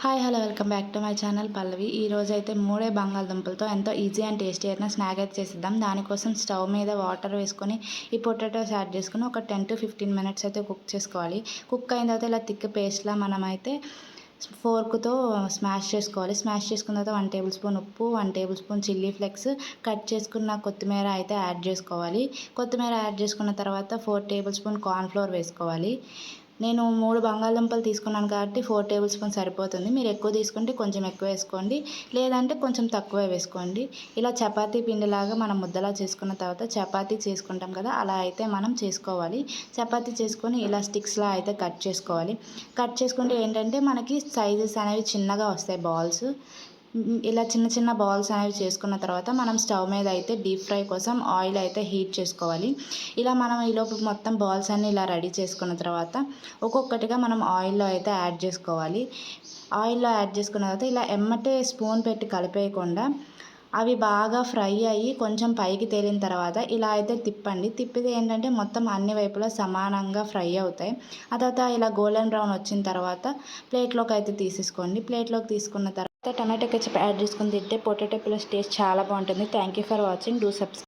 Hi hello welcome back to my channel Pallavi. ఈరోజు అయితే మూడే బంగాళదుంపలతో ఎంతో ఈజీ అండ్ టేస్టీ అయిన స్నాక్ అయితే చేసిద్దాం. దానికోసం స్టవ్ మీద వాటర్ వేసుకొని ఈ పొటాటోస్ యాడ్ చేసుకుని ఒక 10 to 15 మినిట్స్ అయితే కుక్ చేసుకోవాలి. కుక్ అయిన తర్వాత ఇలా థిక్ పేస్ట్లా మనమైతే ఫోర్క్తో స్మాష్ చేసుకోవాలి. స్మాష్ చేసుకున్న తర్వాత 1 టేబుల్ స్పూన్ ఉప్పు, 1 table spoon chilli flakes, cut చేసుకున్న కొత్తిమీర అయితే యాడ్ చేసుకోవాలి. కొత్తిమీర యాడ్ చేసుకున్న తర్వాత 4 టేబుల్ స్పూన్ కార్న్ఫ్లోర్ వేసుకోవాలి. నేను 3 బంగాళదుంపలు తీసుకున్నాను కాబట్టి 4 టేబుల్ స్పూన్ సరిపోతుంది. మీరు ఎక్కువ తీసుకుంటే కొంచెం ఎక్కువ వేసుకోండి, లేదంటే కొంచెం తక్కువే వేసుకోండి. ఇలా చపాతీ పిండిలాగా మనం ముద్దలా చేసుకున్న తర్వాత చపాతీ చేసుకుంటాం కదా, అలా అయితే మనం చేసుకోవాలి. చపాతీ చేసుకొని ఇలా స్టిక్స్లా అయితే కట్ చేసుకోవాలి. కట్ చేసుకుంటే ఏంటంటే మనకి సైజెస్ అనేవి చిన్నగా వస్తాయి బాల్స్. ఇలా చిన్న చిన్న బాల్స్ అనేవి చేసుకున్న తర్వాత మనం స్టవ్ మీద అయితే డీప్ ఫ్రై కోసం ఆయిల్ అయితే హీట్ చేసుకోవాలి. ఇలా మనం ఈలోపు మొత్తం బాల్స్ అన్నీ ఇలా రెడీ చేసుకున్న తర్వాత ఒక్కొక్కటిగా మనం ఆయిల్లో అయితే యాడ్ చేసుకోవాలి. ఆయిల్లో యాడ్ చేసుకున్న తర్వాత ఇలా ఎమ్మటే స్పూన్ పెట్టి కలిపేయకుండా అవి బాగా ఫ్రై అయ్యి కొంచెం పైకి తేలిన తర్వాత ఇలా అయితే తిప్పండి. తిప్పితే ఏంటంటే మొత్తం అన్ని వైపులా సమానంగా ఫ్రై అవుతాయి. ఆ తర్వాత ఇలా గోల్డెన్ బ్రౌన్ వచ్చిన తర్వాత ప్లేట్లోకి అయితే తీసేసుకోండి. ప్లేట్లోకి తీసుకున్న తర్వాత టమాటో కెచప్ యాడ్ చేసుకుని తింటే పొటాటో పులావ్ టేస్ట్ చాలా బాగుంటుంది. Thank you for watching. Do subscribe.